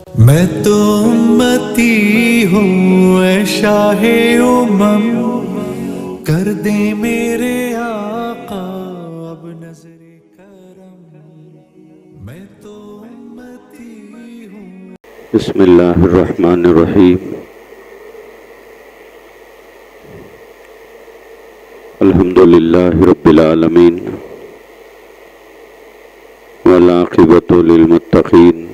میں تو امتی ہوں اے شاہ امم، کر دے میرے آقا اب نظر کرم، میں تو امتی ہوں۔ بسم اللہ الرحمن الرحیم۔ الحمد للہ رب العالمین، والعاقبۃ للمتقین،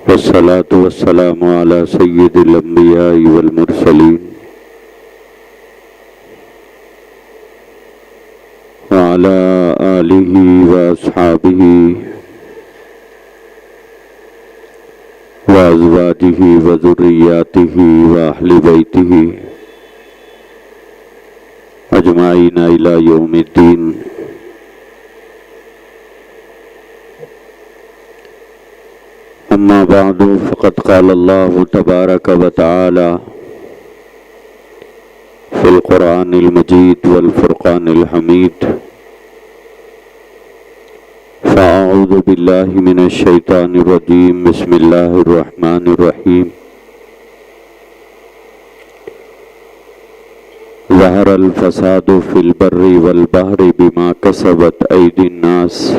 والصلاة والسلام علی سید الانبیاء والمرسلین، وعلی آلہ واصحابہ وازواجہ وذریاتہ واہل بیتہ اجمعین الی یوم الدین۔ اما بعد فقد قال اللہ تبارک وتعالی فی القرآن المجید والفرقان الحمید، فاعوذ باللہ من الشیطان الرجیم، بسم اللہ الرحمن الرحیم۔ ظہر الفساد فی البر والبحر بما کسبت ایدی الناس،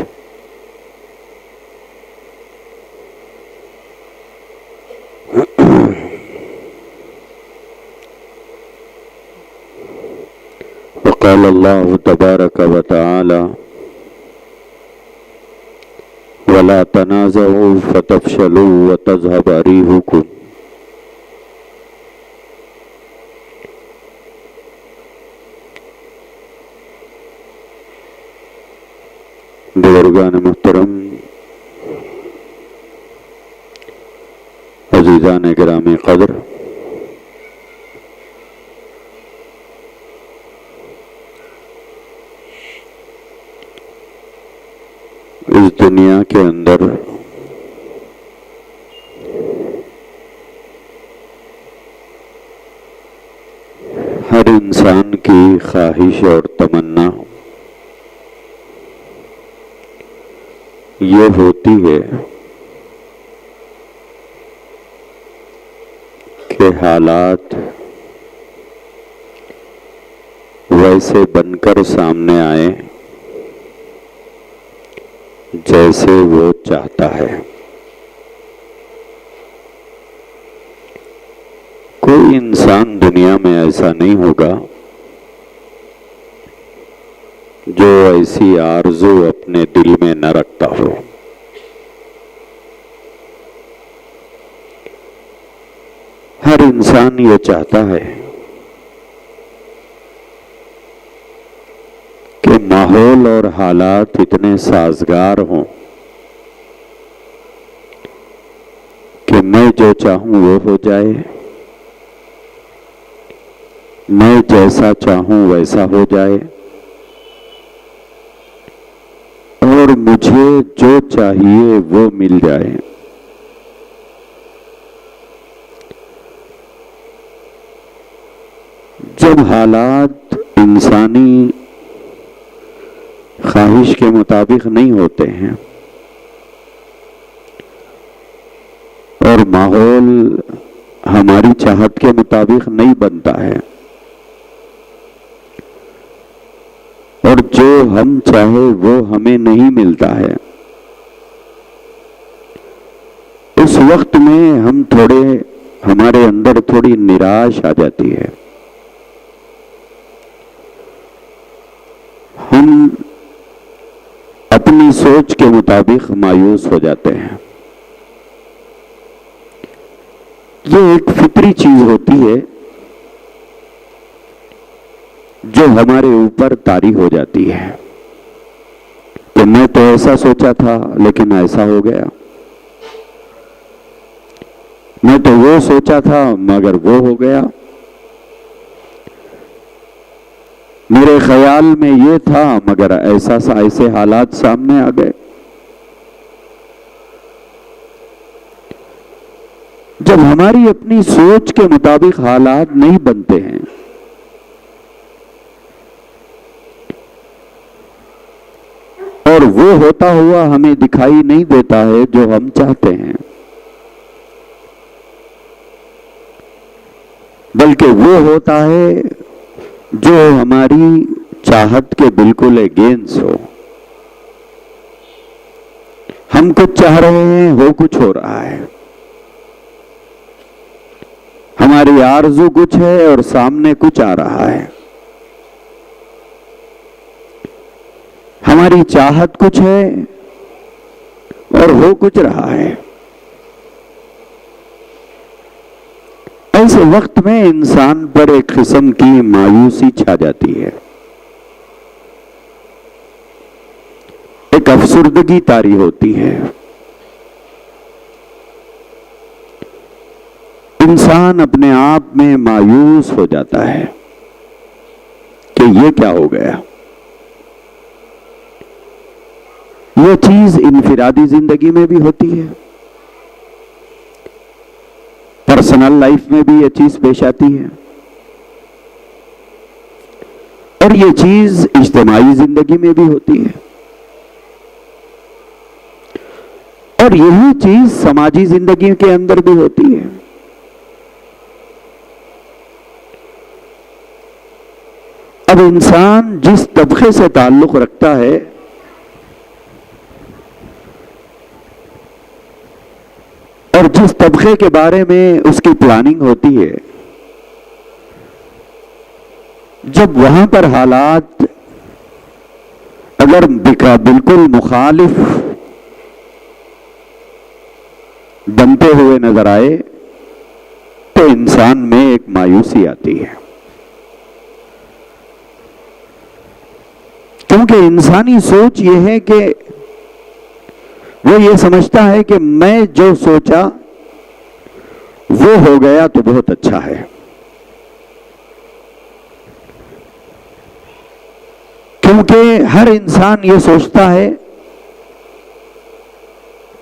وقال اللہ تبارک وتعالی ولا تنازعوا فتفشلوا وتذهب ريحكم۔ بزرگان محترم، عزیزان گرامی قدر، اس دنیا کے اندر ہر انسان کی خواہش اور تمنا یہ ہوتی ہے کہ حالات ویسے بن کر سامنے آئے جیسے وہ چاہتا ہے۔ کوئی انسان دنیا میں ایسا نہیں ہوگا جو ایسی آرزو اپنے دل میں نہ رکھتا ہو۔ ہر انسان یہ چاہتا ہے کہ ماحول اور حالات اتنے سازگار ہوں کہ میں جو چاہوں وہ ہو جائے، میں جیسا چاہوں ویسا ہو جائے، اور مجھے جو چاہیے وہ مل جائے۔ جب حالات انسانی خواہش کے مطابق نہیں ہوتے ہیں اور ماحول ہماری چاہت کے مطابق نہیں بنتا ہے، اور جو ہم چاہے وہ ہمیں نہیں ملتا ہے، اس وقت میں ہمارے اندر تھوڑی نراش آ جاتی ہے۔ ہم اپنی سوچ کے مطابق مایوس ہو جاتے ہیں۔ یہ ایک فطری چیز ہوتی ہے جو ہمارے اوپر طاری ہو جاتی ہے کہ میں تو ایسا سوچا تھا لیکن ایسا ہو گیا، میں تو وہ سوچا تھا مگر وہ ہو گیا، میرے خیال میں یہ تھا مگر ایسے حالات سامنے آ گئے۔ جب ہماری اپنی سوچ کے مطابق حالات نہیں بنتے ہیں اور وہ ہوتا ہوا ہمیں دکھائی نہیں دیتا ہے جو ہم چاہتے ہیں، بلکہ وہ ہوتا ہے جو ہماری چاہت کے بالکل اگینسٹ ہو۔ ہم کچھ چاہ رہے ہیں، ہو کچھ ہو رہا ہے۔ ہماری آرزو کچھ ہے اور سامنے کچھ آ رہا ہے۔ ہماری چاہت کچھ ہے اور ہو کچھ رہا ہے۔ ایسے وقت میں انسان پر ایک قسم کی مایوسی چھا جاتی ہے، ایک افسردگی طاری ہوتی ہے۔ انسان اپنے آپ میں مایوس ہو جاتا ہے کہ یہ کیا ہو گیا۔ یہ چیز انفرادی زندگی میں بھی ہوتی ہے، پرسنل لائف میں بھی یہ چیز پیش آتی ہے، اور یہ چیز اجتماعی زندگی میں بھی ہوتی ہے، اور یہی چیز سماجی زندگی کے اندر بھی ہوتی ہے۔ اب انسان جس طبقے سے تعلق رکھتا ہے اور جس طبقے کے بارے میں اس کی پلاننگ ہوتی ہے، جب وہاں پر حالات اگر بالکل مخالف بنتے ہوئے نظر آئے تو انسان میں ایک مایوسی آتی ہے، کیونکہ انسانی سوچ یہ ہے کہ وہ یہ سمجھتا ہے کہ میں جو سوچا وہ ہو گیا تو بہت اچھا ہے، کیونکہ ہر انسان یہ سوچتا ہے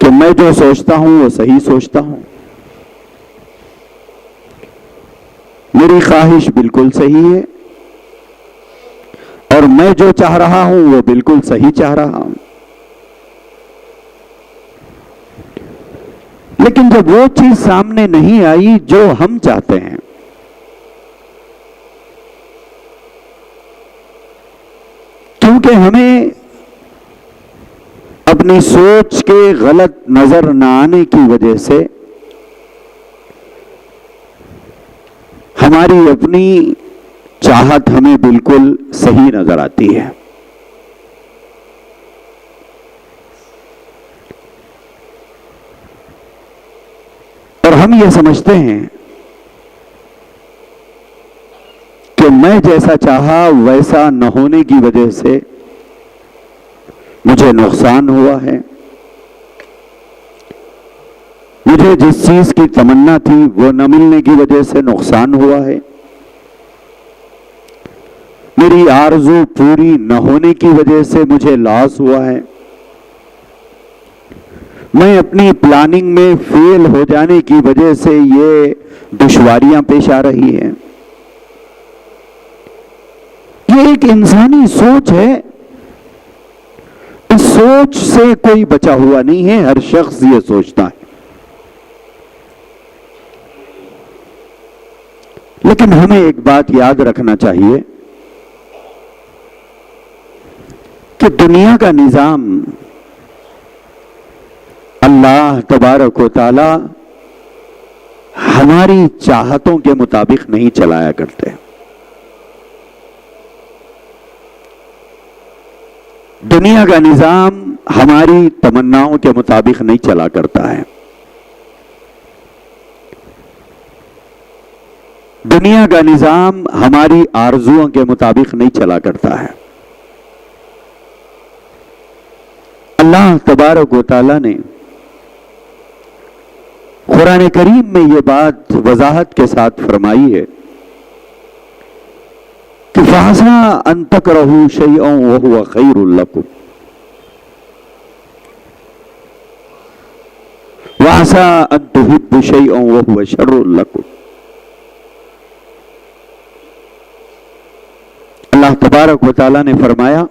کہ میں جو سوچتا ہوں وہ صحیح سوچتا ہوں، میری خواہش بالکل صحیح ہے، اور میں جو چاہ رہا ہوں وہ بالکل صحیح چاہ رہا ہوں۔ لیکن جب وہ چیز سامنے نہیں آئی جو ہم چاہتے ہیں، کیونکہ ہمیں اپنی سوچ کے غلط نظر نہ آنے کی وجہ سے ہماری اپنی چاہت ہمیں بالکل صحیح نظر آتی ہے، اور ہم یہ سمجھتے ہیں کہ میں جیسا چاہا ویسا نہ ہونے کی وجہ سے مجھے نقصان ہوا ہے، مجھے جس چیز کی تمنا تھی وہ نہ ملنے کی وجہ سے نقصان ہوا ہے، میری آرزو پوری نہ ہونے کی وجہ سے مجھے لاس ہوا ہے، میں اپنی پلاننگ میں فیل ہو جانے کی وجہ سے یہ دشواریاں پیش آ رہی ہیں۔ یہ ایک انسانی سوچ ہے، اس سوچ سے کوئی بچا ہوا نہیں ہے، ہر شخص یہ سوچتا ہے۔ لیکن ہمیں ایک بات یاد رکھنا چاہیے کہ دنیا کا نظام اللہ تبارک و تعالی ہماری چاہتوں کے مطابق نہیں چلایا کرتے۔ دنیا کا نظام ہماری تمناؤں کے مطابق نہیں چلا کرتا ہے۔ دنیا کا نظام ہماری آرزوؤں کے مطابق نہیں چلا کرتا ہے۔ اللہ تبارک و تعالی نے قرآن کریم میں یہ بات وضاحت کے ساتھ فرمائی ہے کہ فَعَسَىٰ أَن تَكْرَهُوا شَيْئًا وَهُوَ خَيْرٌ لَكُمْ وَعَسَىٰ أَن تُحِبُّوا شَيْئًا وَهُوَ شَرٌّ لَكُمْ۔ اللہ تبارک و تعالیٰ نے فرمایا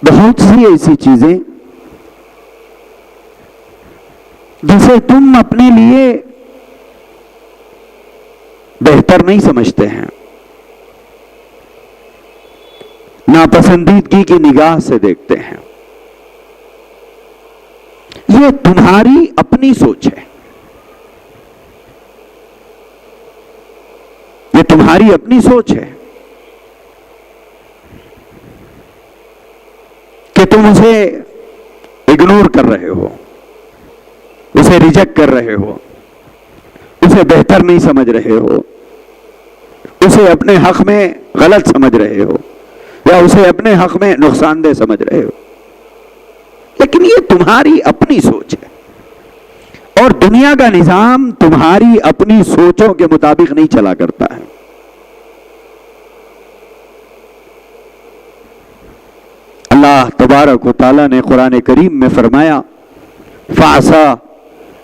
بہت سی ایسی چیزیں جسے تم اپنے لیے بہتر نہیں سمجھتے ہیں، ناپسندیدگی کی نگاہ سے دیکھتے ہیں، یہ تمہاری اپنی سوچ ہے، یہ تمہاری اپنی سوچ ہے کہ تم اسے اگنور کر رہے ہو، اسے ریجیکٹ کر رہے ہو، اسے بہتر نہیں سمجھ رہے ہو، اسے اپنے حق میں غلط سمجھ رہے ہو، یا اسے اپنے حق میں نقصان دہ سمجھ رہے ہو، لیکن یہ تمہاری اپنی سوچ ہے، اور دنیا کا نظام تمہاری اپنی سوچوں کے مطابق نہیں چلا کرتا ہے۔ اللہ تبارک و تعالیٰ نے قرآن کریم میں فرمایا فَعَسَىٰ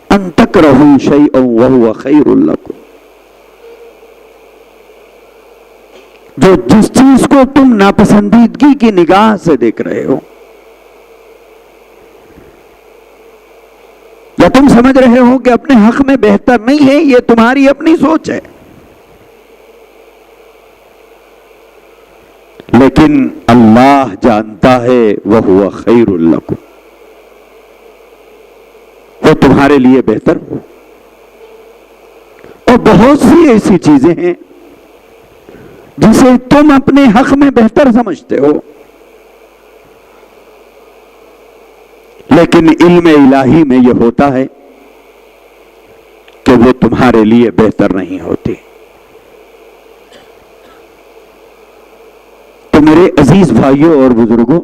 أَن تَكْرَهُوا شَيْئًا وَهُوَ خَيْرٌ لَكُمْ، جو جس چیز کو تم ناپسندیدگی کی نگاہ سے دیکھ رہے ہو یا تم سمجھ رہے ہو کہ اپنے حق میں بہتر نہیں ہے، یہ تمہاری اپنی سوچ ہے، لیکن اللہ جانتا ہے وَهُوَ خَيْرٌ لَكُمْ، وہ تمہارے لیے بہتر ہو۔ اور بہت سی ایسی چیزیں ہیں جسے تم اپنے حق میں بہتر سمجھتے ہو، لیکن علم الہی میں یہ ہوتا ہے کہ وہ تمہارے لیے بہتر نہیں ہوتی۔ تو میرے عزیز بھائیوں اور بزرگوں،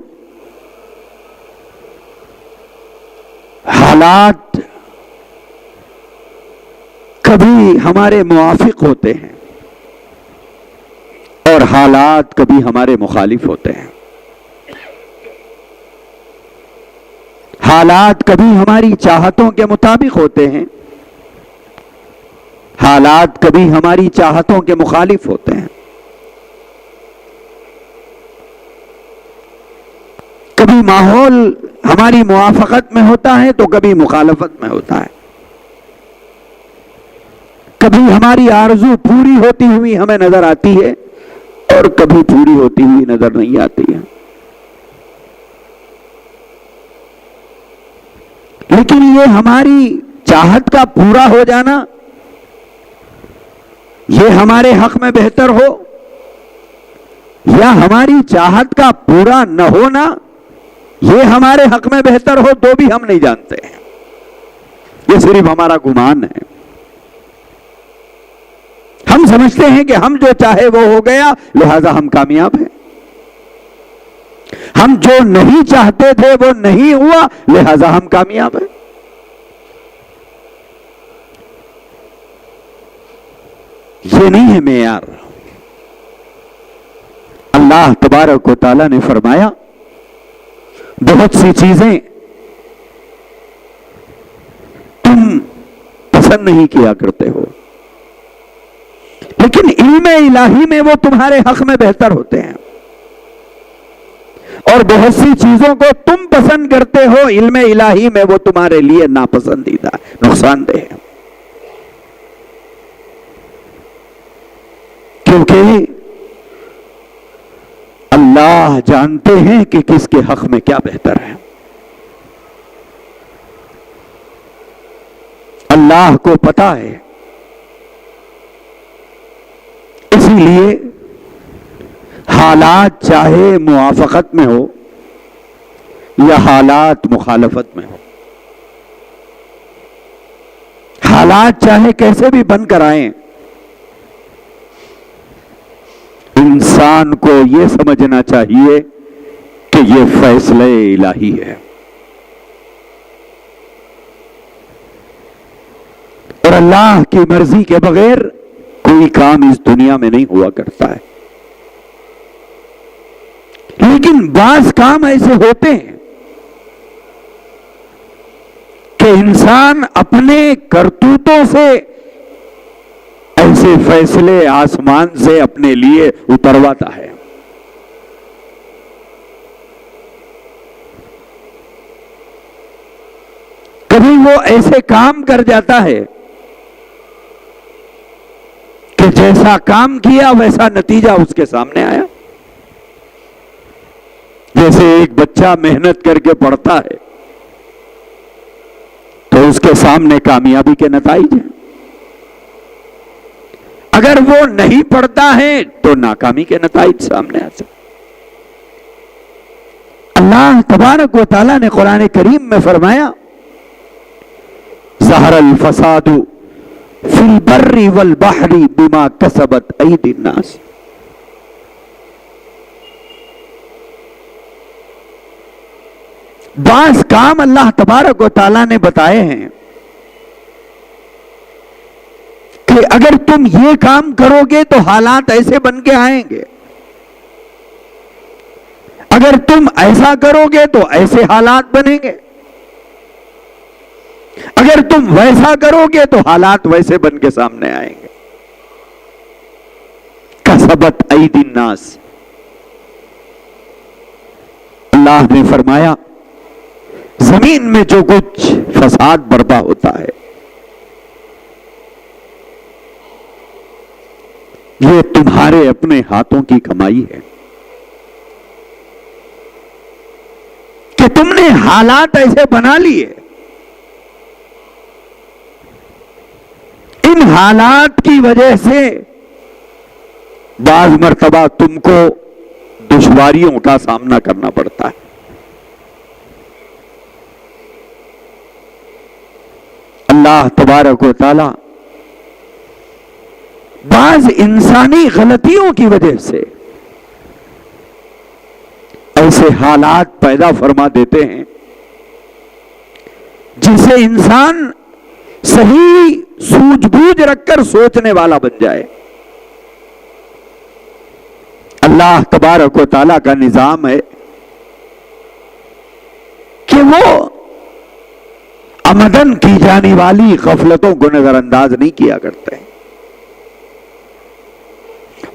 حالات کبھی ہمارے موافق ہوتے ہیں اور حالات کبھی ہمارے مخالف ہوتے ہیں، حالات کبھی ہماری چاہتوں کے مطابق ہوتے ہیں، حالات کبھی ہماری چاہتوں کے مخالف ہوتے ہیں، کبھی ماحول ہماری موافقت میں ہوتا ہے تو کبھی مخالفت میں ہوتا ہے، کبھی ہماری آرزو پوری ہوتی ہوئی ہمیں نظر آتی ہے اور کبھی پوری ہوتی ہوئی نظر نہیں آتی ہے، لیکن یہ ہماری چاہت کا پورا ہو جانا، یہ ہمارے حق میں بہتر ہو یا ہماری چاہت کا پورا نہ ہونا یہ ہمارے حق میں بہتر ہو، تو بھی ہم نہیں جانتے ہیں، یہ صرف ہمارا گمان ہے۔ ہم سمجھتے ہیں کہ ہم جو چاہے وہ ہو گیا، لہذا ہم کامیاب ہیں، ہم جو نہیں چاہتے تھے وہ نہیں ہوا، لہذا ہم کامیاب ہیں۔ یہ نہیں ہے معیار۔ اللہ تبارک و تعالیٰ نے فرمایا بہت سی چیزیں تم پسند نہیں کیا کرتے ہو، لیکن علم الہی میں وہ تمہارے حق میں بہتر ہوتے ہیں، اور بہت سی چیزوں کو تم پسند کرتے ہو، علم الہی میں وہ تمہارے لیے ناپسندیدہ، نقصان دہ ہے، کیونکہ اللہ جانتے ہیں کہ کس کے حق میں کیا بہتر ہے۔ اللہ کو پتا ہے، اسی لیے حالات چاہے موافقت میں ہو یا حالات مخالفت میں ہو، حالات چاہے کیسے بھی بن کر آئیں، انسان کو یہ سمجھنا چاہیے کہ یہ فیصلہ الہی ہے، اور اللہ کی مرضی کے بغیر کوئی کام اس دنیا میں نہیں ہوا کرتا ہے۔ لیکن بعض کام ایسے ہوتے ہیں کہ انسان اپنے کرتوتوں سے ایسے فیصلے آسمان سے اپنے لیے اترواتا ہے، وہ ایسے کام کر جاتا ہے کہ جیسا کام کیا ویسا نتیجہ اس کے سامنے آیا. جیسے ایک بچہ محنت کر کے پڑھتا ہے تو اس کے سامنے کامیابی کے نتائج ہیں. اگر وہ نہیں پڑھتا ہے تو ناکامی کے نتائج سامنے آ سکتے. اللہ تبارک و تعالیٰ نے قرآن کریم میں فرمایا ظہر الفساد فی البر والبحر بما کسبت ایدی الناس. بعض کام اللہ تبارک و تعالیٰ نے بتائے ہیں کہ اگر تم یہ کام کرو گے تو حالات ایسے بن کے آئیں گے, اگر تم ایسا کرو گے تو ایسے حالات بنیں گے, اگر تم ویسا کرو گے تو حالات ویسے بن کے سامنے آئیں گے. کسبت ایدی الناس. اللہ نے فرمایا زمین میں جو کچھ فساد برپا ہوتا ہے یہ تمہارے اپنے ہاتھوں کی کمائی ہے کہ تم نے حالات ایسے بنا لیے, ان حالات کی وجہ سے بعض مرتبہ تم کو دشواریوں کا سامنا کرنا پڑتا ہے. اللہ تبارک و تعالی بعض انسانی غلطیوں کی وجہ سے ایسے حالات پیدا فرما دیتے ہیں جسے انسان صحیح سوجھ بوجھ رکھ کر سوچنے والا بن جائے. اللہ تبارک و تعالیٰ کا نظام ہے کہ وہ عمدن کی جانے والی غفلتوں کو نظر انداز نہیں کیا کرتے.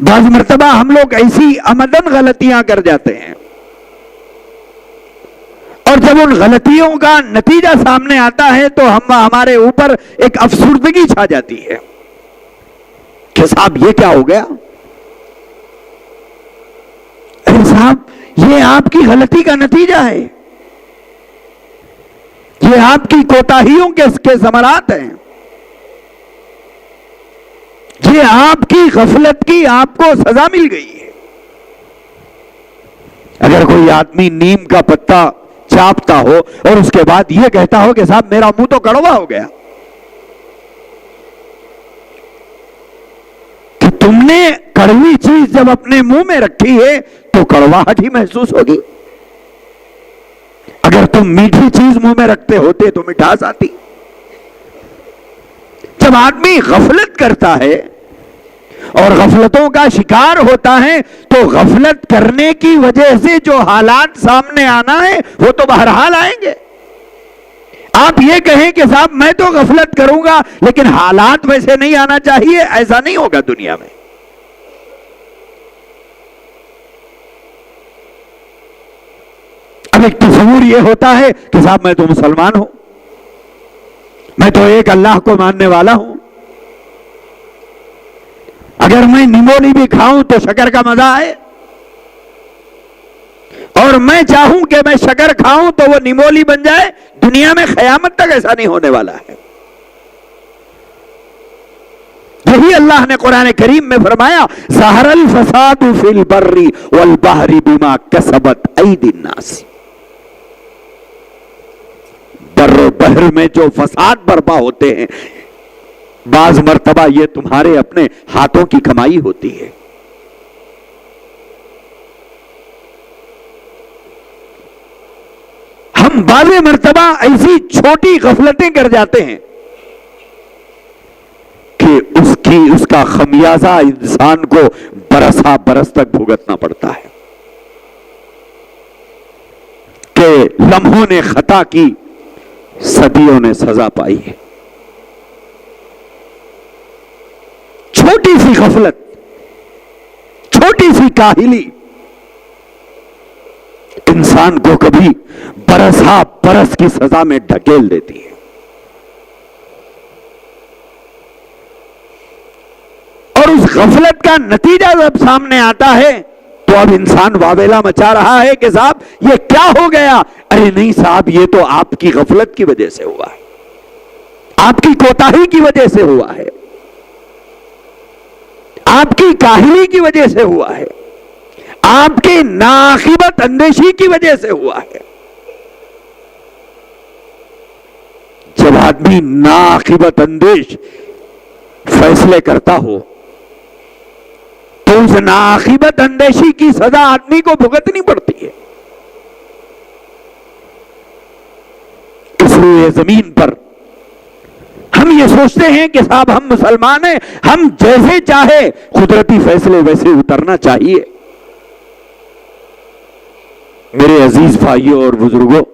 بعض مرتبہ ہم لوگ ایسی عمدن غلطیاں کر جاتے ہیں اور جب ان غلطیوں کا نتیجہ سامنے آتا ہے تو ہمارے اوپر ایک افسردگی چھا جاتی ہے کہ صاحب یہ کیا ہو گیا, ارے صاحب یہ آپ کی غلطی کا نتیجہ ہے, یہ آپ کی کوتاہیوں کے ثمرات ہیں, یہ آپ کی غفلت کی آپ کو سزا مل گئی ہے. اگر کوئی آدمی نیم کا پتا چاپتا ہو اور اس کے بعد یہ کہتا ہو کہ صاحب میرا منہ تو کڑوا ہو گیا, کہ تم نے کڑوی چیز جب اپنے منہ میں رکھی ہے تو کڑواہٹ ہی محسوس ہوگی. اگر تم میٹھی چیز منہ میں رکھتے ہوتے تو مٹھاس آتی. جب آدمی غفلت کرتا ہے اور غفلتوں کا شکار ہوتا ہے تو غفلت کرنے کی وجہ سے جو حالات سامنے آنا ہے وہ تو بہرحال آئیں گے. آپ یہ کہیں کہ صاحب میں تو غفلت کروں گا لیکن حالات ویسے نہیں آنا چاہیے, ایسا نہیں ہوگا دنیا میں. اب ایک تصور یہ ہوتا ہے کہ صاحب میں تو مسلمان ہوں, میں تو ایک اللہ کو ماننے والا ہوں, اگر میں نیمولی بھی کھاؤں تو شکر کا مزہ آئے, اور میں چاہوں کہ میں شکر کھاؤں تو وہ نیمولی بن جائے. دنیا میں قیامت تک ایسا نہیں ہونے والا ہے. یہی اللہ نے قرآن کریم میں فرمایا ظہر الفساد فی البر والبحر بما کسبت ایدی الناس. بر و بحر میں جو فساد برپا ہوتے ہیں بعض مرتبہ یہ تمہارے اپنے ہاتھوں کی کمائی ہوتی ہے. ہم بعض مرتبہ ایسی چھوٹی غفلتیں کر جاتے ہیں کہ اس کا خمیازہ انسان کو برسا برس تک بھگتنا پڑتا ہے. کہ لمحوں نے خطا کی, صدیوں نے سزا پائی ہے. چھوٹی سی غفلت, چھوٹی سی کاہلی انسان کو کبھی برسا برس کی سزا میں ڈھکیل دیتی ہے. غفلت کا نتیجہ جب سامنے آتا ہے تو اب انسان واویلا مچا رہا ہے کہ صاحب یہ کیا ہو گیا. ارے نہیں صاحب، یہ تو آپ کی غفلت کی وجہ سے ہوا ہے، آپ کی کوتاہی کی وجہ سے ہوا ہے، آپ کی کاہلی کی وجہ سے ہوا ہے، آپ کی ناعاقبت اندیشی کی وجہ سے ہوا ہے. جب آدمی ناعاقبت اندیش فیصلے کرتا ہو تو اس ناعاقبت اندیشی کی سزا آدمی کو بھگتنی پڑتی ہے. اس روئے زمین پر ہم یہ سوچتے ہیں کہ صاحب ہم مسلمان ہیں، ہم جیسے چاہے قدرتی فیصلے ویسے اترنا چاہیے. میرے عزیز بھائیوں اور بزرگوں،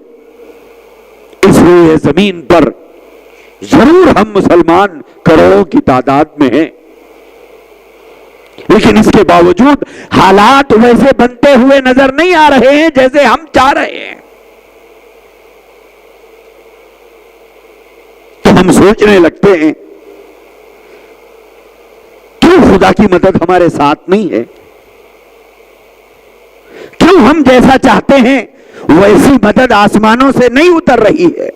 اس روئے زمین پر ضرور ہم مسلمان کروڑوں کی تعداد میں ہیں، لیکن اس کے باوجود حالات ویسے بنتے ہوئے نظر نہیں آ رہے ہیں جیسے ہم چاہ رہے ہیں. تو ہم سوچنے لگتے ہیں کیوں خدا کی مدد ہمارے ساتھ نہیں ہے، کیوں ہم جیسا چاہتے ہیں ویسی مدد آسمانوں سے نہیں اتر رہی ہے.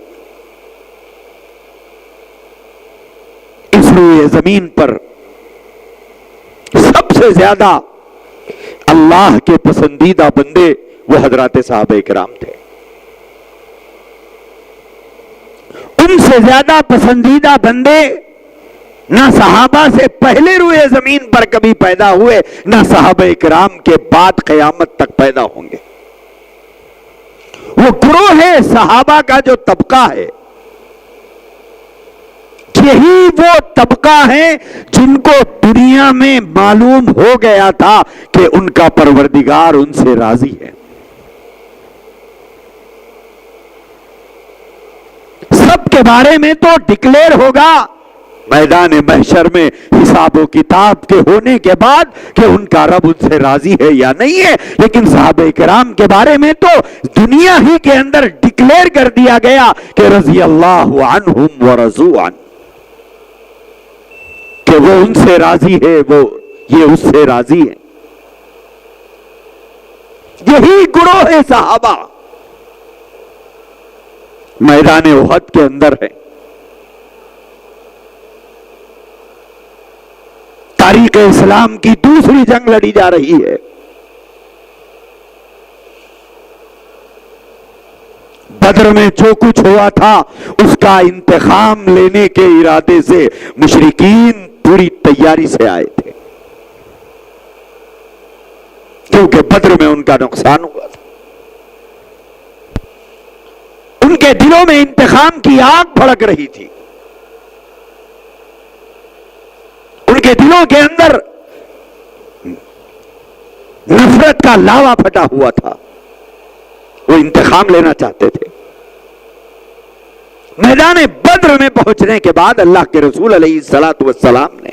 اس لیے زمین پر سب سے زیادہ اللہ کے پسندیدہ بندے وہ حضرات صحابہ کرام تھے. ان سے زیادہ پسندیدہ بندے نہ صحابہ سے پہلے روئے زمین پر کبھی پیدا ہوئے، نہ صحابہ کرام کے بعد قیامت تک پیدا ہوں گے. وہ گروہ ہے صحابہ کا جو طبقہ ہے، یہی وہ طبقہ ہے جن کو دنیا میں معلوم ہو گیا تھا کہ ان کا پروردگار ان سے راضی ہے. سب کے بارے میں تو ڈکلیئر ہوگا میدان محشر میں حساب و کتاب کے ہونے کے بعد کہ ان کا رب ان سے راضی ہے یا نہیں ہے، لیکن صحابہ کرام کے بارے میں تو دنیا ہی کے اندر ڈکلیئر کر دیا گیا کہ رضی اللہ عنہم ورضوا عنہ، کہ وہ ان سے راضی ہے، وہ یہ اس سے راضی ہے. یہی گروہ صحابہ میدان احد کے اندر ہے. تاریخ اسلام کی دوسری جنگ لڑی جا رہی ہے. بدر میں جو کچھ ہوا تھا اس کا انتقام لینے کے ارادے سے مشرکین پوری تیاری سے آئے تھے، کیونکہ بدر میں ان کا نقصان ہوا تھا. ان کے دلوں میں انتقام کی آگ بھڑک رہی تھی، ان کے دلوں کے اندر نفرت کا لاوا پھٹا ہوا تھا، وہ انتقام لینا چاہتے تھے. میدان بدر میں پہنچنے کے بعد اللہ کے رسول علیہ الصلوۃ والسلام نے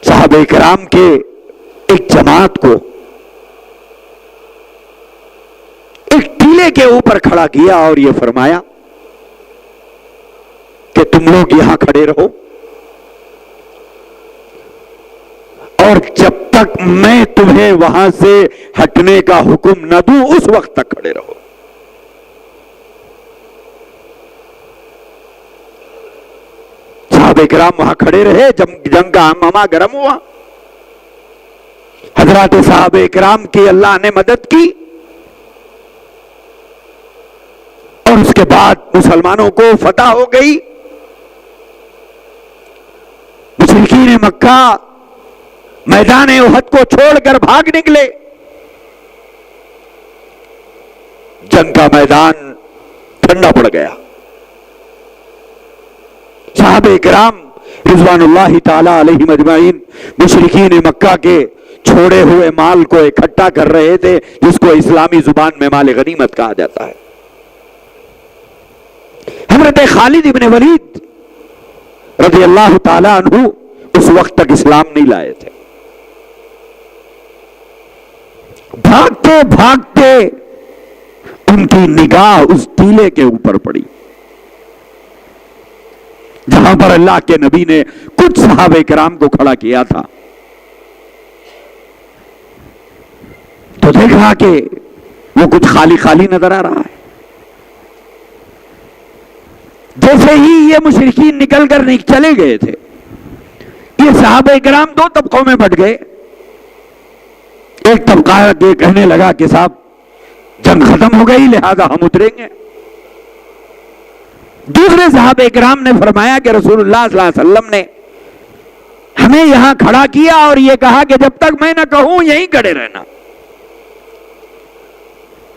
صحابہ کرام کے ایک جماعت کو ایک ٹیلے کے اوپر کھڑا کیا اور یہ فرمایا کہ تم لوگ یہاں کھڑے رہو اور جب تک میں تمہیں وہاں سے ہٹنے کا حکم نہ دوں اس وقت تک کھڑے رہو. صحابہ کرام وہاں کھڑے رہے. جنگ کا ہمامہ گرم ہوا. حضرات صحابہ کرام کی اللہ نے مدد کی اور اس کے بعد مسلمانوں کو فتح ہو گئی. مشرکین مکہ میدان احد کو چھوڑ کر بھاگ نکلے. جنگ کا میدان ٹھنڈا پڑ گیا. صحابہ کرام رضوان اللہ تعالی علیہم اجمعین مشرکین مکہ کے چھوڑے ہوئے مال کو اکٹھا کر رہے تھے، جس کو اسلامی زبان میں مال غنیمت کہا جاتا ہے. حضرت خالد ابن ولید رضی اللہ تعالی عنہ اس وقت تک اسلام نہیں لائے تھے. بھاگتے بھاگتے ان کی نگاہ اس ٹیلے کے اوپر پڑی. جہاں پر اللہ کے نبی نے کچھ صحابہ کرام کو کھڑا کیا تھا تو دیکھا کہ وہ کچھ خالی خالی نظر آ رہا ہے. جیسے ہی یہ مشرکین نکل کر چلے گئے تھے, یہ صحابہ کرام دو طبقوں میں بٹ گئے. ایک طبقہ یہ کہنے لگا کہ صاحب جنگ ختم ہو گئی لہذا ہم اتریں گے. دوسرے صحابہ کرام نے فرمایا کہ رسول اللہ صلی اللہ علیہ وسلم نے ہمیں یہاں کھڑا کیا اور یہ کہا کہ جب تک میں نہ کہوں یہیں کھڑے رہنا.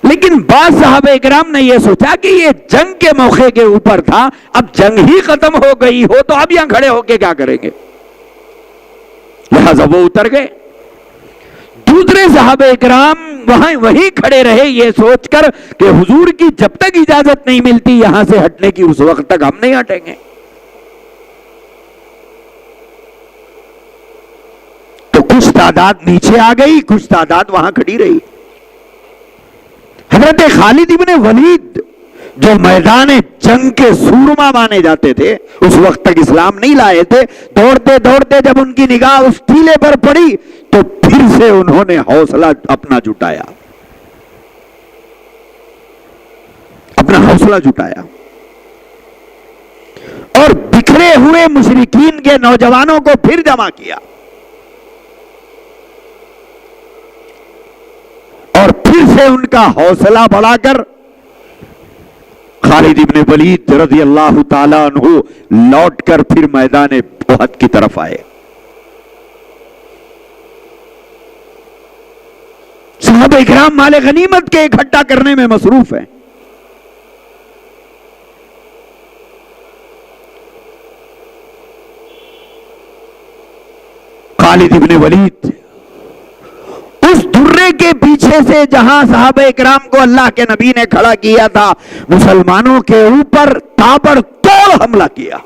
لیکن بعض صحابہ کرام نے یہ سوچا کہ یہ جنگ کے موقع کے اوپر تھا, اب جنگ ہی ختم ہو گئی ہو تو اب یہاں کھڑے ہو کے کیا کریں گے, لہذا وہ اتر گئے. دوسرے صحابہ کرام وہیں کھڑے رہے یہ سوچ کر کہ حضور کی جب تک اجازت نہیں ملتی یہاں سے ہٹنے کی اس وقت تک ہم نہیں ہٹیں گے. تو کچھ تعداد نیچے آ گئی, کچھ تعداد وہاں کھڑی رہی. حضرت خالد ابن ولید جو میدان جنگ کے سورما مانے جاتے تھے, اس وقت تک اسلام نہیں لائے تھے, دوڑتے دوڑتے جب ان کی نگاہ اس ٹیلے پر پڑی تو پھر سے انہوں نے حوصلہ اپنا جٹایا, اور بکھرے ہوئے مشرکین کے نوجوانوں کو پھر جمع کیا اور پھر سے ان کا حوصلہ بڑھا کر خالد ابن ولید رضی اللہ تعالیٰ عنہ لوٹ کر پھر میدان احد کی طرف آئے. صحابہ کرام مال غنیمت کے اکٹھا کرنے میں مصروف ہیں. خالد ابن ولید اس درے کے پیچھے سے جہاں صحابہ کرام کو اللہ کے نبی نے کھڑا کیا تھا, مسلمانوں کے اوپر تابڑ توڑ حملہ کیا,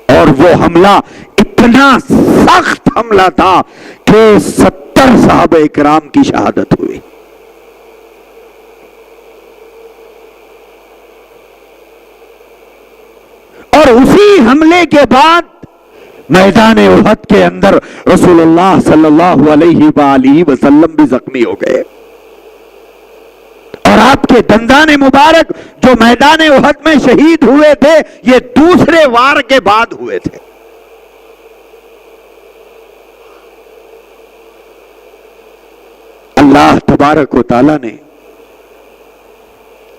اور وہ حملہ اتنا سخت حملہ تھا کہ 70 صحابہ کرام کی شہادت ہوئی. اور اسی حملے کے بعد میدان احد کے اندر رسول اللہ صلی اللہ علیہ وآلہ وسلم بھی زخمی ہو گئے, اور آپ کے دندان مبارک جو میدان احد میں شہید ہوئے تھے یہ دوسرے وار کے بعد ہوئے تھے. اللہ تبارک و تعالی نے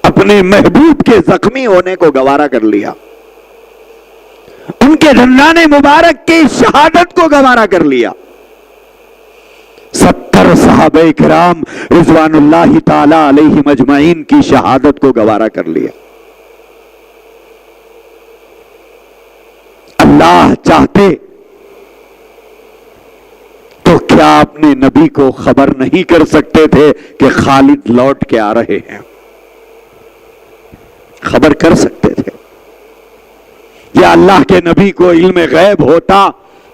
اپنے محبوب کے زخمی ہونے کو گوارا کر لیا, ان کے دندان مبارک کی شہادت کو گوارا کر لیا. 70 صحابہ کرام رضوان اللہ تعالی علیہم اجمعین کی شہادت کو گوارا کر لیا. اللہ چاہتے تو کیا اپنے نبی کو خبر نہیں کر سکتے تھے کہ خالد لوٹ کے آ رہے ہیں؟ خبر کر سکتے تھے. یا اللہ کے نبی کو علم غیب ہوتا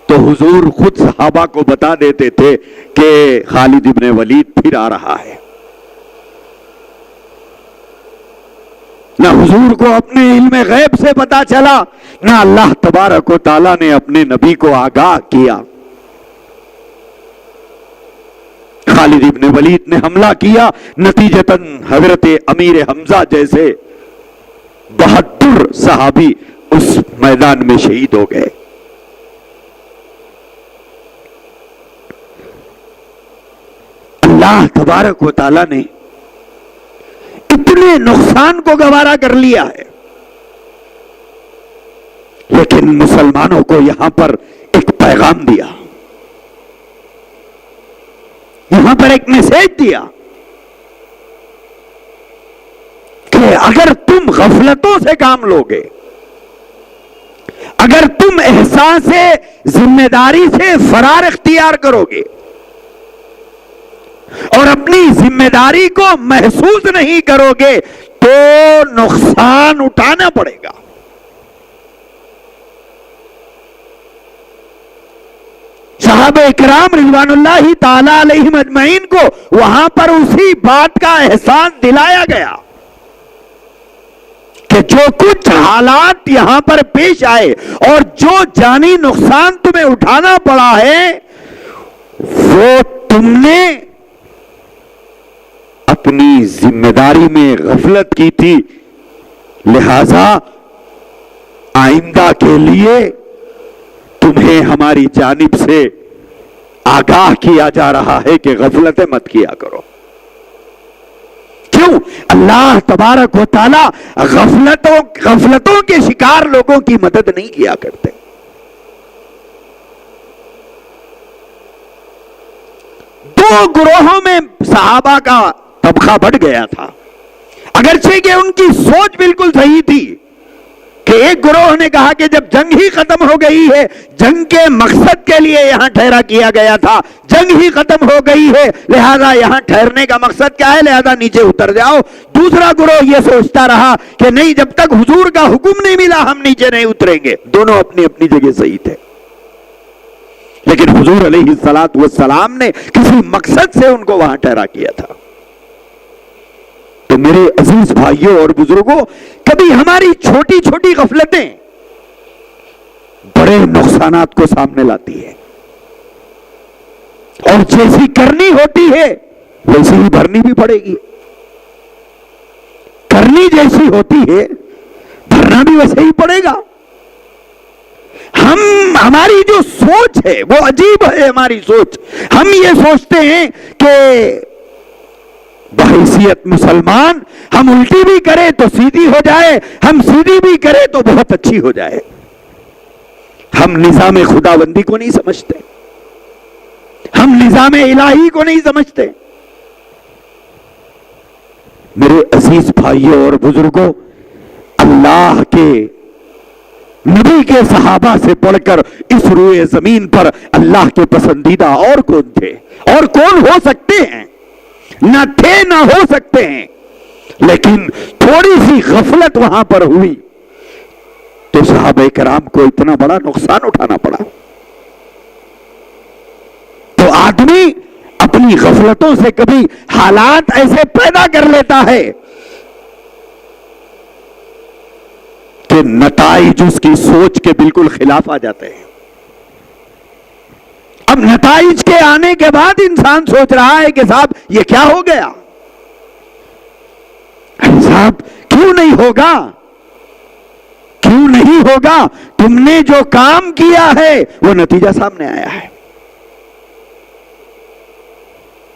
تو حضور خود صحابہ کو بتا دیتے تھے کہ خالد ابن ولید پھر آ رہا ہے. نہ حضور کو اپنے علم غیب سے پتا چلا, نہ اللہ تبارک و تعالیٰ نے اپنے نبی کو آگاہ کیا. خالد ابن ولید نے حملہ کیا, نتیجتاً حضرت امیر حمزہ جیسے بہادر صحابی اس میدان میں شہید ہو گئے. اللہ تبارک و تعالیٰ نے اتنے نقصان کو گوارا کر لیا ہے, لیکن مسلمانوں کو یہاں پر ایک پیغام دیا, یہاں پر ایک میسج دیا کہ اگر تم غفلتوں سے کام لوگے, اگر تم احساس ذمہ داری سے فرار اختیار کرو گے اور اپنی ذمہ داری کو محسوس نہیں کرو گے تو نقصان اٹھانا پڑے گا. صحابہ کرام رضوان اللہ تعالی علیہم اجمعین کو وہاں پر اسی بات کا احساس دلایا گیا کہ جو کچھ حالات یہاں پر پیش آئے اور جو جانی نقصان تمہیں اٹھانا پڑا ہے وہ تم نے اپنی ذمہ داری میں غفلت کی تھی، لہذا آئندہ کے لیے تمہیں ہماری جانب سے آگاہ کیا جا رہا ہے کہ غفلتیں مت کیا کرو۔ کیوں؟ اللہ تبارک و تعالی غفلتوں کے شکار لوگوں کی مدد نہیں کیا کرتے۔ دو گروہوں میں صحابہ کا طبقہ بڑھ گیا تھا، اگرچہ کہ ان کی سوچ بالکل صحیح تھی کہ ایک گروہ نے کہا کہ جب جنگ ہی ختم ہو گئی ہے، جنگ کے مقصد کے لیے یہاں ٹھہرا کیا گیا تھا، جنگ ہی ختم ہو گئی ہے لہذا یہاں ٹھہرنے کا مقصد کیا ہے، لہذا نیچے اتر جاؤ۔ دوسرا گروہ یہ سوچتا رہا کہ نہیں، جب تک حضور کا حکم نہیں ملا ہم نیچے نہیں اتریں گے۔ دونوں اپنی اپنی جگہ صحیح تھے، لیکن حضور علیہ الصلوۃ والسلام نے کسی مقصد سے ان کو وہاں ٹھہرا کیا تھا۔ تو میرے عزیز بھائیوں اور بزرگوں، کبھی ہماری چھوٹی چھوٹی غفلتیں بڑے نقصانات کو سامنے لاتی ہے، اور جیسی کرنی ہوتی ہے ویسی ہی بھرنی بھی پڑے گی۔ کرنی جیسی ہوتی ہے بھرنا بھی ویسے ہی پڑے گا۔ ہماری جو سوچ ہے وہ عجیب ہے، ہماری سوچ۔ ہم یہ سوچتے ہیں کہ بحیثیت مسلمان ہم الٹی بھی کریں تو سیدھی ہو جائے، ہم سیدھی بھی کریں تو بہت اچھی ہو جائے۔ ہم نظام خداوندی کو نہیں سمجھتے، ہم نظام الہی کو نہیں سمجھتے۔ میرے عزیز بھائیوں اور بزرگوں، اللہ کے نبی کے صحابہ سے بڑھ کر اس روئے زمین پر اللہ کے پسندیدہ اور کون تھے اور کون ہو سکتے ہیں؟ نہ تھے نہ ہو سکتے ہیں، لیکن تھوڑی سی غفلت وہاں پر ہوئی تو صحابہ کرام کو اتنا بڑا نقصان اٹھانا پڑا۔ تو آدمی اپنی غفلتوں سے کبھی حالات ایسے پیدا کر لیتا ہے کہ نتائج اس کی سوچ کے بالکل خلاف آ جاتے ہیں۔ اب نتائج کے آنے کے بعد انسان سوچ رہا ہے کہ صاحب یہ کیا ہو گیا، صاحب کیوں نہیں ہوگا، کیوں نہیں ہوگا؟ تم نے جو کام کیا ہے وہ نتیجہ سامنے آیا ہے۔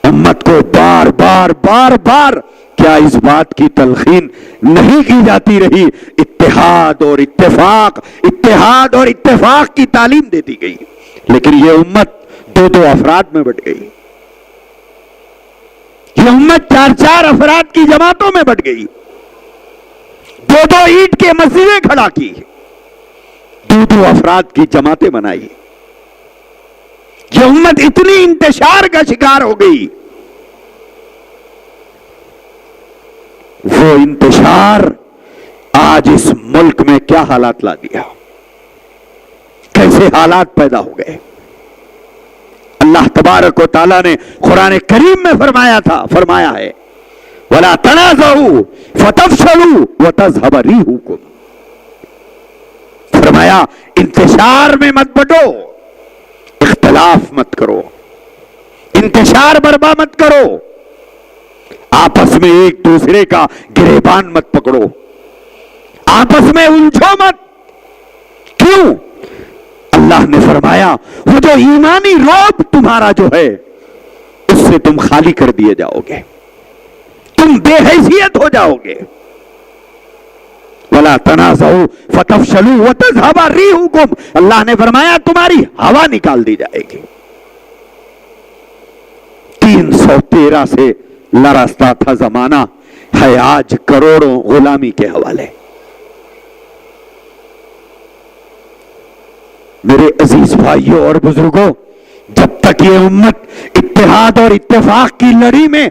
امت کو بار بار بار بار کیا اس بات کی تلقین نہیں کی جاتی رہی؟ اتحاد اور اتفاق، اتحاد اور اتفاق کی تعلیم دے دی گئی، لیکن یہ امت دو دو افراد میں بٹ گئی، یہ امت چار چار افراد کی جماعتوں میں بٹ گئی، دو دو اینٹ کے مسجدیں کھڑا کی، دو دو افراد کی جماعتیں بنائی۔ یہ امت اتنی انتشار کا شکار ہو گئی، وہ انتشار آج اس ملک میں کیا حالات لا دیا، کیسے حالات پیدا ہو گئے۔ اللہ تبارک و تعالیٰ نے قرآن کریم میں فرمایا ہے وَلَا تَنَازَعُوا فَتَفْشَلُوا وَتَذْهَبَ رِيحُكُمْ، فرمایا انتشار میں مت بٹو، اختلاف مت کرو، انتشار برپا مت کرو، آپس میں ایک دوسرے کا گریبان مت پکڑو، آپس میں الجھو مت۔ کیوں؟ اللہ نے فرمایا وہ جو ایمانی رعب تمہارا جو ہے اس سے تم خالی کر دیے جاؤ گے، تم بے حیثیت ہو جاؤ گے۔ وَلَا تَنَازَعُوا فَتَفْشَلُوا وَتَذْهَبَ رِيحُكُمْ، اللہ نے فرمایا تمہاری ہوا نکال دی جائے گی۔ 313 سے لرزتا تھا زمانہ، ہے آج کروڑوں غلامی کے حوالے۔ میرے عزیز بھائیوں اور بزرگوں، جب تک یہ امت اتحاد اور اتفاق کی لڑی میں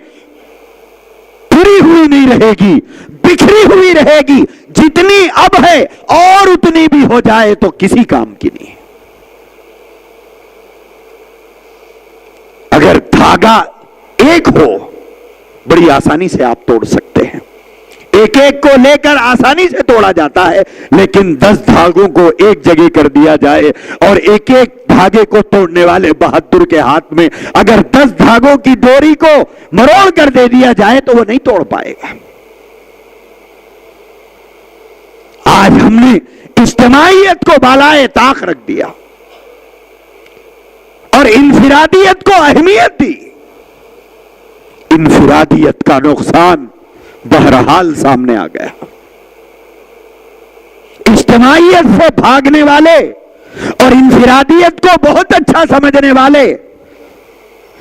پھری ہوئی نہیں رہے گی، بکھری ہوئی رہے گی، جتنی اب ہے اور اتنی بھی ہو جائے تو کسی کام کی نہیں۔ اگر دھاگا ایک ہو بڑی آسانی سے آپ توڑ سکتے ہیں، ایک ایک کو لے کر آسانی سے توڑا جاتا ہے، لیکن 10 دھاگوں کو ایک جگہ کر دیا جائے اور ایک ایک دھاگے کو توڑنے والے بہادر کے ہاتھ میں اگر 10 دھاگوں کی ڈوری کو مروڑ کر دے دیا جائے تو وہ نہیں توڑ پائے گا۔ آج ہم نے اجتماعیت کو بالائے طاق رکھ دیا اور انفرادیت کو اہمیت دی۔ انفرادیت کا نقصان بہرحال سامنے آ گیا۔ اجتماعیت سے بھاگنے والے اور انفرادیت کو بہت اچھا سمجھنے والے،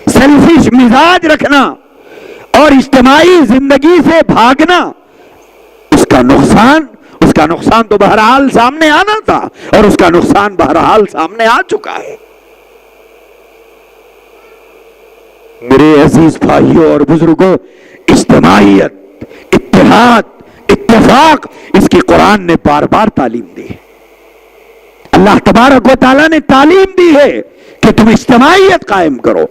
سیلفش مزاج رکھنا اور اجتماعی زندگی سے بھاگنا، اس کا نقصان تو بہرحال سامنے آنا تھا اور اس کا نقصان بہرحال سامنے آ چکا ہے۔ میرے عزیز بھائیوں اور بزرگوں، اجتماعیت، اتحاد، اتفاق، اس کی قرآن نے بار بار تعلیم دی ہے۔ اللہ تبارک و تعالیٰ نے تعلیم دی ہے کہ تم اجتماعیت قائم کرو،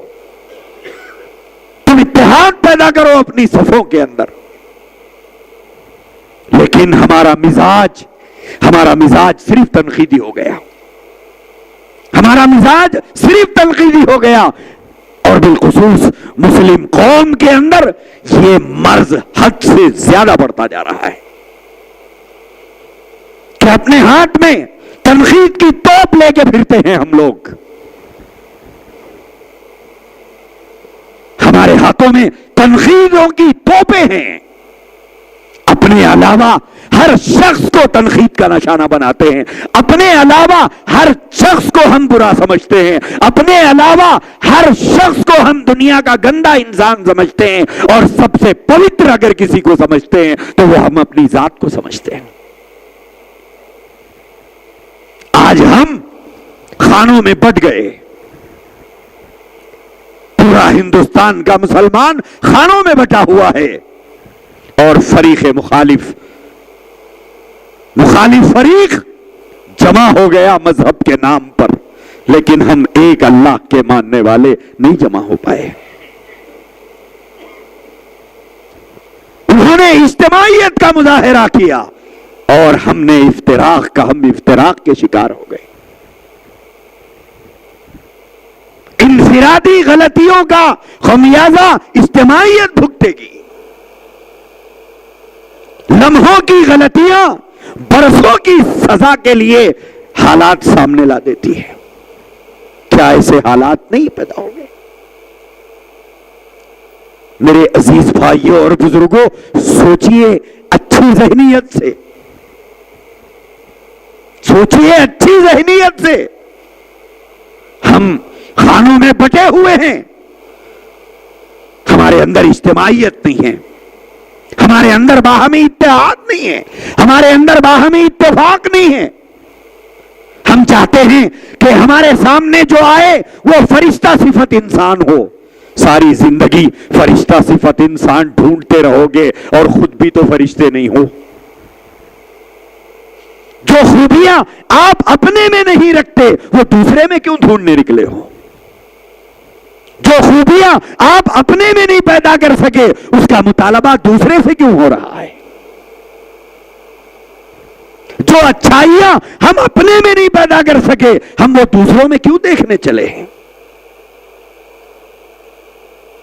تم اتحاد پیدا کرو اپنی صفوں کے اندر۔ لیکن ہمارا مزاج صرف تنقیدی ہو گیا، ہمارا مزاج صرف تنقیدی ہو گیا، اور بالخصوص مسلم قوم کے اندر یہ مرض حد سے زیادہ بڑھتا جا رہا ہے کہ اپنے ہاتھ میں تنقید کی توپ لے کے پھرتے ہیں ہم لوگ۔ ہمارے ہاتھوں میں تنقیدوں کی توپیں ہیں، اپنے علاوہ ہر شخص کو تنقید کا نشانہ بناتے ہیں، اپنے علاوہ ہر شخص کو ہم برا سمجھتے ہیں، اپنے علاوہ ہر شخص کو ہم دنیا کا گندا انسان سمجھتے ہیں، اور سب سے پوتر اگر کسی کو سمجھتے ہیں تو وہ ہم اپنی ذات کو سمجھتے ہیں۔ آج ہم خانوں میں بٹ گئے، پورا ہندوستان کا مسلمان خانوں میں بٹا ہوا ہے، اور فریق مخالف فریق جمع ہو گیا مذہب کے نام پر، لیکن ہم ایک اللہ کے ماننے والے نہیں جمع ہو پائے۔ انہوں نے اجتماعیت کا مظاہرہ کیا اور ہم نے افتراق کے شکار ہو گئے۔ انفرادی غلطیوں کا خمیازہ اجتماعیت بھگتے گی، لمحوں کی غلطیاں برسوں کی سزا کے لیے حالات سامنے لا دیتی ہے۔ کیا ایسے حالات نہیں پیدا ہوں گے؟ میرے عزیز بھائیوں اور بزرگوں، سوچئے اچھی ذہنیت سے، سوچئے اچھی ذہنیت سے۔ ہم خانوں میں بٹے ہوئے ہیں، ہمارے اندر اجتماعیت نہیں ہے، ہمارے اندر باہمی اتحاد نہیں ہے، ہمارے اندر باہمی اتفاق نہیں ہے۔ ہم چاہتے ہیں کہ ہمارے سامنے جو آئے وہ فرشتہ صفت انسان ہو، ساری زندگی فرشتہ صفت انسان ڈھونڈتے رہو گے اور خود بھی تو فرشتے نہیں ہو۔ جو خوبیاں آپ اپنے میں نہیں رکھتے وہ دوسرے میں کیوں ڈھونڈنے نکلے ہو؟ جو خوبیاں آپ اپنے میں نہیں پیدا کر سکے اس کا مطالبہ دوسرے سے کیوں ہو رہا ہے؟ جو اچھائیاں ہم اپنے میں نہیں پیدا کر سکے ہم وہ دوسروں میں کیوں دیکھنے چلے ہیں؟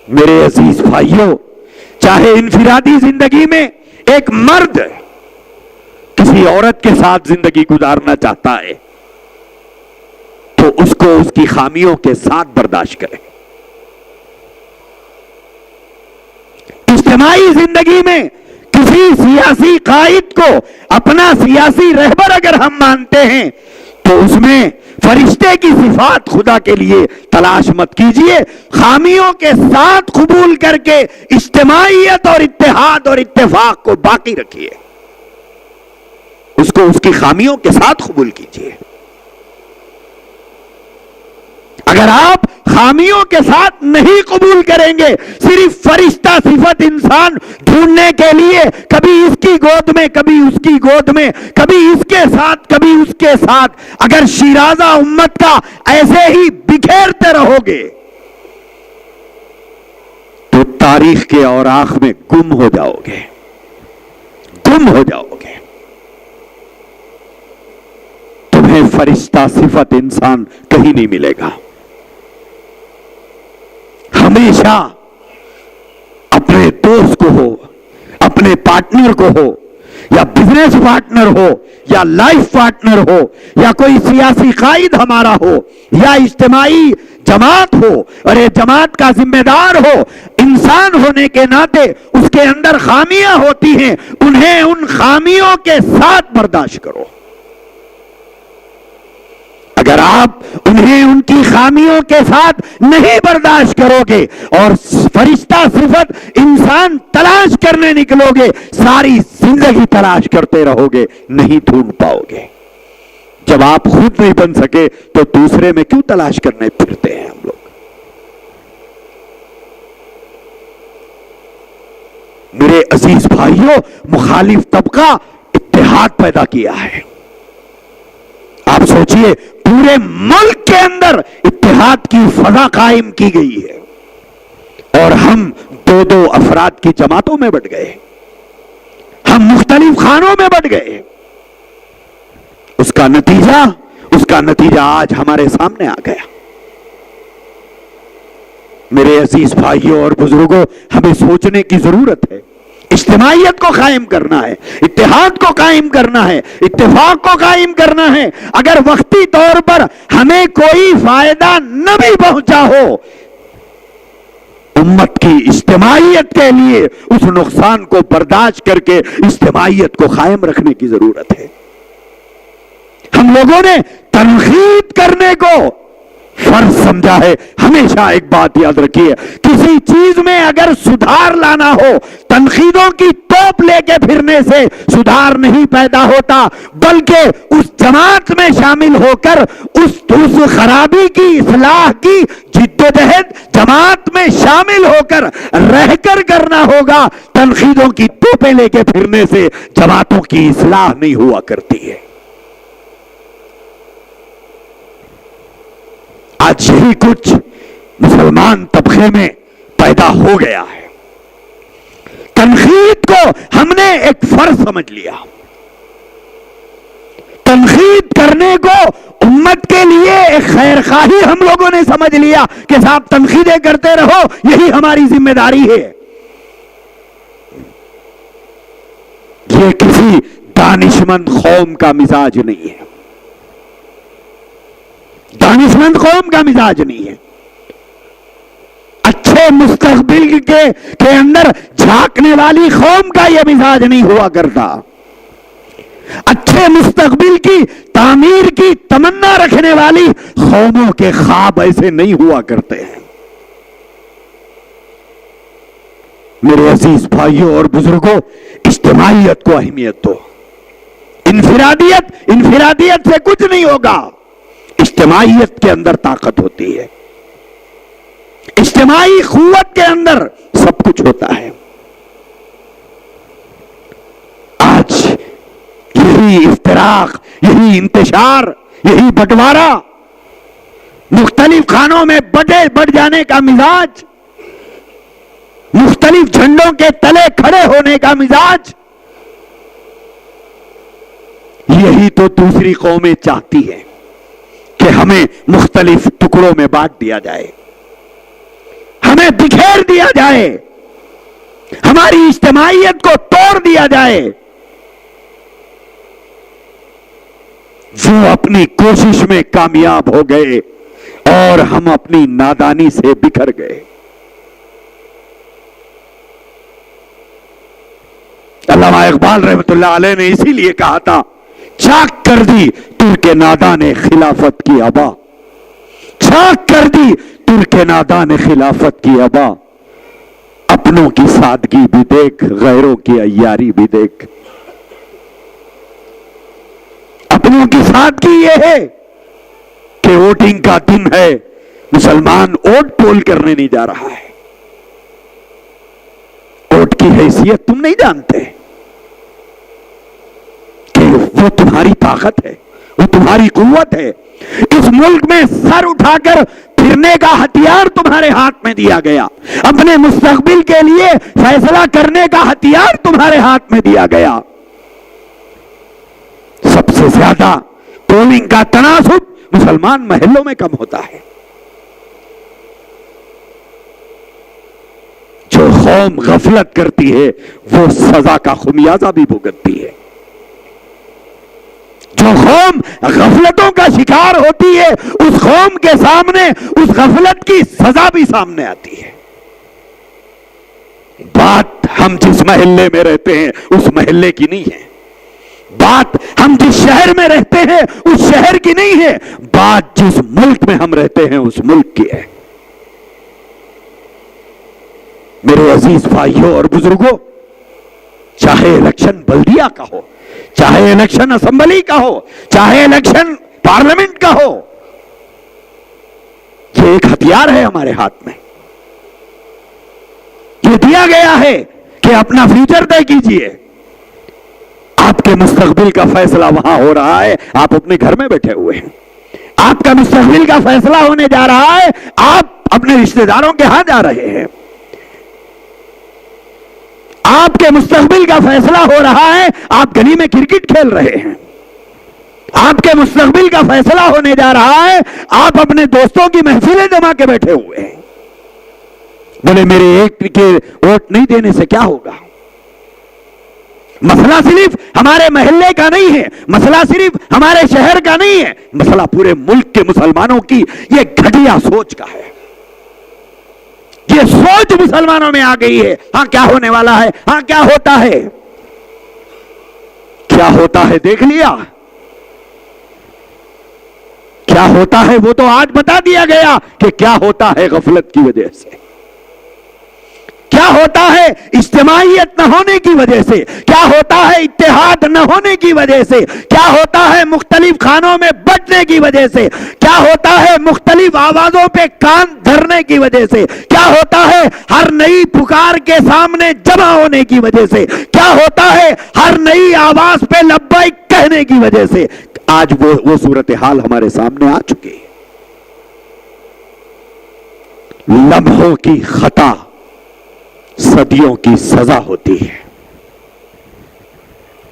میرے عزیز بھائیوں، چاہے انفرادی زندگی میں ایک مرد کسی عورت کے ساتھ زندگی گزارنا چاہتا ہے تو اس کو اس کی خامیوں کے ساتھ برداشت کرے۔ اجتماعی زندگی میں کسی سیاسی قائد کو اپنا سیاسی رہبر اگر ہم مانتے ہیں تو اس میں فرشتے کی صفات خدا کے لیے تلاش مت کیجئے، خامیوں کے ساتھ قبول کر کے اجتماعیت اور اتحاد اور اتفاق کو باقی رکھیے، اس کو اس کی خامیوں کے ساتھ قبول کیجئے۔ اگر آپ خامیوں کے ساتھ نہیں قبول کریں گے، صرف فرشتہ صفت انسان ڈھونڈنے کے لیے کبھی اس کی گود میں کبھی اس کی گود میں، کبھی اس کے ساتھ کبھی اس کے ساتھ، اگر شیرازہ امت کا ایسے ہی بکھیرتے رہو گے تو تاریخ کے اوراق میں گم ہو جاؤ گے، گم ہو جاؤ گے. تمہیں فرشتہ صفت انسان کہیں نہیں ملے گا. ہمیشہ اپنے دوست کو ہو، اپنے پارٹنر کو ہو، یا بزنس پارٹنر ہو، یا لائف پارٹنر ہو، یا کوئی سیاسی قائد ہمارا ہو، یا اجتماعی جماعت ہو اور یہ جماعت کا ذمہ دار ہو، انسان ہونے کے ناطے اس کے اندر خامیاں ہوتی ہیں، انہیں ان خامیوں کے ساتھ برداشت کرو. اگر آپ انہیں ان کی خامیوں کے ساتھ نہیں برداشت کرو گے اور فرشتہ صفت انسان تلاش کرنے نکلو گے، ساری زندگی تلاش کرتے رہو گے، نہیں ڈھونڈ پاؤ گے. جب آپ خود نہیں بن سکے تو دوسرے میں کیوں تلاش کرنے پھرتے ہیں ہم لوگ؟ میرے عزیز بھائیوں، مخالف طبقہ اتحاد پیدا کیا ہے. آپ سوچئے پورے ملک کے اندر اتحاد کی فضا قائم کی گئی ہے اور ہم دو افراد کی جماعتوں میں بٹ گئے، ہم مختلف خانوں میں بٹ گئے. اس کا نتیجہ آج ہمارے سامنے آ گیا. میرے عزیز بھائیوں اور بزرگوں، ہمیں سوچنے کی ضرورت ہے. اجتماعیت کو قائم کرنا ہے، اتحاد کو قائم کرنا ہے، اتفاق کو قائم کرنا ہے. اگر وقتی طور پر ہمیں کوئی فائدہ نہ بھی پہنچا ہو، امت کی اجتماعیت کے لیے اس نقصان کو برداشت کر کے اجتماعیت کو قائم رکھنے کی ضرورت ہے. ہم لوگوں نے تنقید کرنے کو فرض سمجھا ہے. ہمیشہ ایک بات یاد رکھیے، کسی چیز میں اگر سدھار لانا ہو، تنقیدوں کی توپ لے کے پھرنے سے سدھار نہیں پیدا ہوتا، بلکہ اس جماعت میں شامل ہو کر اس خرابی کی اصلاح کی جدوجہد جماعت میں شامل ہو کر رہ کر کرنا ہوگا. تنقیدوں کی توپیں لے کے پھرنے سے جماعتوں کی اصلاح نہیں ہوا کرتی ہے. آج یہی کچھ مسلمان طبقے میں پیدا ہو گیا ہے. تنقید کو ہم نے ایک فرض سمجھ لیا. تنقید کرنے کو امت کے لیے ایک خیر خواہی ہم لوگوں نے سمجھ لیا کہ صاحب تنقیدیں کرتے رہو، یہی ہماری ذمہ داری ہے. یہ کسی دانشمند قوم کا مزاج نہیں ہے، دانشمند قوم کا مزاج نہیں ہے. اچھے مستقبل کے اندر جھانکنے والی قوم کا یہ مزاج نہیں ہوا کرتا. اچھے مستقبل کی تعمیر کی تمنا رکھنے والی قوموں کے خواب ایسے نہیں ہوا کرتے ہیں. میرے عزیز بھائیوں اور بزرگوں، اجتماعیت کو اہمیت دو. انفرادیت سے کچھ نہیں ہوگا. اجتماعیت کے اندر طاقت ہوتی ہے، اجتماعی قوت کے اندر سب کچھ ہوتا ہے. آج یہی افتراق، یہی انتشار، یہی بٹوارا، مختلف خانوں میں بٹ جانے کا مزاج، مختلف جھنڈوں کے تلے کھڑے ہونے کا مزاج، یہی تو دوسری قومیں چاہتی ہیں کہ ہمیں مختلف ٹکڑوں میں بانٹ دیا جائے، ہمیں بکھیر دیا جائے، ہماری اجتماعیت کو توڑ دیا جائے. جو اپنی کوشش میں کامیاب ہو گئے اور ہم اپنی نادانی سے بکھر گئے. علامہ اقبال رحمۃ اللہ علیہ نے اسی لیے کہا تھا، چاک کر دی ترک نادان خلافت کی ابا، چاک کر دی ترک نادان خلافت کی ابا، اپنوں کی سادگی بھی دیکھ، غیروں کی عیاری بھی دیکھ. اپنوں کی سادگی یہ ہے کہ ووٹنگ کا دن ہے، مسلمان ووٹ پول کرنے نہیں جا رہا ہے. ووٹ کی حیثیت تم نہیں جانتے کہ وہ تمہاری طاقت ہے، وہ تمہاری قوت ہے. اس ملک میں سر اٹھا کر پھرنے کا ہتھیار تمہارے ہاتھ میں دیا گیا، اپنے مستقبل کے لیے فیصلہ کرنے کا ہتھیار تمہارے ہاتھ میں دیا گیا. سے زیادہ پولنگ کا تناسب مسلمان محلوں میں کم ہوتا ہے. جو قوم غفلت کرتی ہے وہ سزا کا خمیازہ بھی بھگتتی ہے. جو قوم غفلتوں کا شکار ہوتی ہے اس قوم کے سامنے اس غفلت کی سزا بھی سامنے آتی ہے. بات ہم جس محلے میں رہتے ہیں اس محلے کی نہیں ہے. بات ہم جس شہر میں رہتے ہیں اس شہر کی نہیں ہے. بات جس ملک میں ہم رہتے ہیں اس ملک کی ہے. میرے عزیز بھائیوں اور بزرگوں، چاہے الیکشن بلدیہ کا ہو، چاہے الیکشن اسمبلی کا ہو، چاہے الیکشن پارلیمنٹ کا ہو، یہ ایک ہتھیار ہے ہمارے ہاتھ میں. یہ دیا گیا ہے کہ اپنا فیوچر طے کیجئے. آپ کے مستقبل کا فیصلہ وہاں ہو رہا ہے، آپ اپنے گھر میں بیٹھے ہوئے ہیں. آپ کا مستقبل کا فیصلہ ہونے جا رہا ہے، آپ اپنے رشتہ داروں کے ہاں جا رہے ہیں. آپ کے مستقبل کا فیصلہ ہو رہا ہے، آپ گلی میں کرکٹ کھیل رہے ہیں. آپ کے مستقبل کا فیصلہ ہونے جا رہا ہے، آپ اپنے دوستوں کی محفلیں جما کے بیٹھے ہوئے ہیں. بولے میرے ایک کے ووٹ نہیں دینے سے کیا ہوگا؟ مسئلہ صرف ہمارے محلے کا نہیں ہے، مسئلہ صرف ہمارے شہر کا نہیں ہے، مسئلہ پورے ملک کے مسلمانوں کی یہ گھٹیا سوچ کا ہے. یہ سوچ مسلمانوں میں آ گئی ہے. ہاں کیا ہونے والا ہے، ہاں کیا ہوتا ہے، کیا ہوتا ہے دیکھ لیا. کیا ہوتا ہے وہ تو آج بتا دیا گیا کہ کیا ہوتا ہے غفلت کی وجہ سے. کیا ہوتا ہے اجتماعیت نہ ہونے کی وجہ سے، کیا ہوتا ہے اتحاد نہ ہونے کی وجہ سے، کیا ہوتا ہے مختلف خانوں میں بٹنے کی وجہ سے، کیا ہوتا ہے مختلف آوازوں پہ کان دھرنے کی وجہ سے، کیا ہوتا ہے ہر نئی پکار کے سامنے جمع ہونے کی وجہ سے، کیا ہوتا ہے ہر نئی آواز پہ لبیک کہنے کی وجہ سے. آج وہ صورتحال ہمارے سامنے آ چکی ہے. لمحوں کی خطا صدیوں کی سزا ہوتی ہے.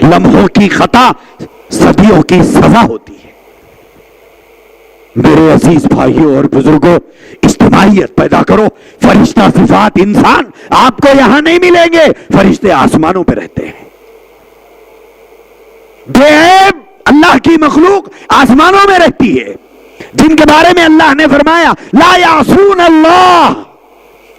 لمحوں کی خطا صدیوں کی سزا ہوتی ہے. میرے عزیز بھائیوں اور بزرگوں، اجتماعیت پیدا کرو. فرشتہ صفات انسان آپ کو یہاں نہیں ملیں گے، فرشتے آسمانوں پہ رہتے ہیں. بے عیب اللہ کی مخلوق آسمانوں میں رہتی ہے، جن کے بارے میں اللہ نے فرمایا لا یعصون اللہ،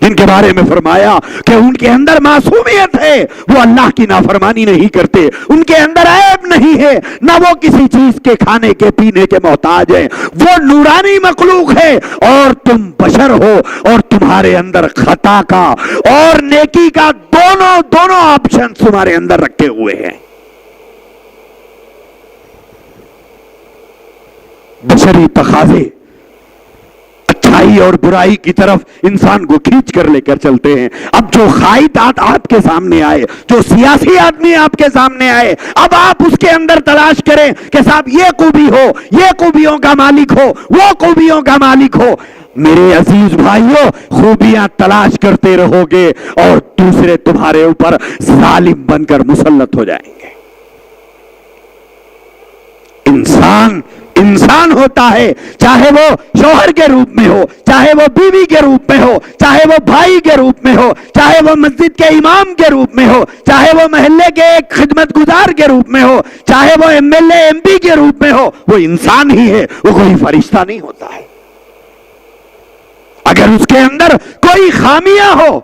جن کے بارے میں فرمایا کہ ان کے اندر معصومیت ہے، وہ اللہ کی نافرمانی نہیں کرتے، ان کے اندر عیب نہیں ہے، نہ وہ کسی چیز کے کھانے کے پینے کے محتاج ہیں، وہ نورانی مخلوق ہے. اور تم بشر ہو اور تمہارے اندر خطا کا اور نیکی کا دونوں آپشن تمہارے اندر رکھے ہوئے ہیں. بشری تقاضے اچھائی اور برائی کی طرف انسان کو کھینچ کر لے کر چلتے ہیں. اب جو خائط آپ کے سامنے آئے، جو سیاسی آدمی آپ کے سامنے آئے، اب آپ اس کے اندر تلاش کریں کہ صاحب یہ خوبی ہو، یہ خوبیوں کا مالک ہو، وہ خوبیوں کا مالک ہو. میرے عزیز بھائیوں، خوبیاں تلاش کرتے رہو گے اور دوسرے تمہارے اوپر ظالم بن کر مسلط ہو جائیں گے. انسان ہوتا ہے، چاہے وہ شوہر کے روپ میں ہو، چاہے وہ بیوی کے روپ میں ہو، چاہے وہ بھائی کے روپ میں ہو، چاہے وہ مسجد کے امام کے روپ میں ہو، چاہے وہ محلے کے ایک خدمت گزار کے روپ میں ہو، چاہے وہ M L A M P کے روپ میں ہو، وہ انسان ہی ہے، وہ کوئی فرشتہ نہیں ہوتا ہے. اگر اس کے اندر کوئی خامیاں ہو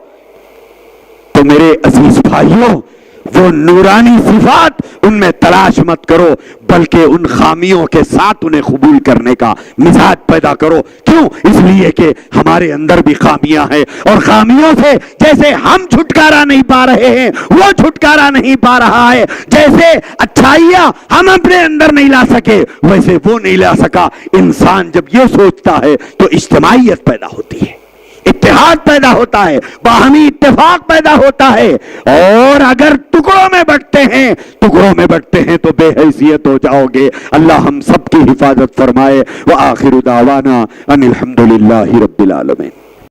تو میرے عزیز بھائیوں، وہ نورانی صفات ان میں تلاش مت کرو، بلکہ ان خامیوں کے ساتھ انہیں قبول کرنے کا مزاج پیدا کرو. کیوں؟ اس لیے کہ ہمارے اندر بھی خامیاں ہیں، اور خامیوں سے جیسے ہم چھٹکارا نہیں پا رہے ہیں وہ چھٹکارا نہیں پا رہا ہے. جیسے اچھائیاں ہم اپنے اندر نہیں لا سکے ویسے وہ نہیں لا سکا. انسان جب یہ سوچتا ہے تو اجتماعیت پیدا ہوتی ہے، اتحاد پیدا ہوتا ہے، باہمی اتفاق پیدا ہوتا ہے. اور اگر ٹکڑوں میں بٹتے ہیں تو بے حیثیت ہو جاؤ گے. اللہ ہم سب کی حفاظت فرمائے. وآخر دعوانا ان الحمدللہ رب العالمین.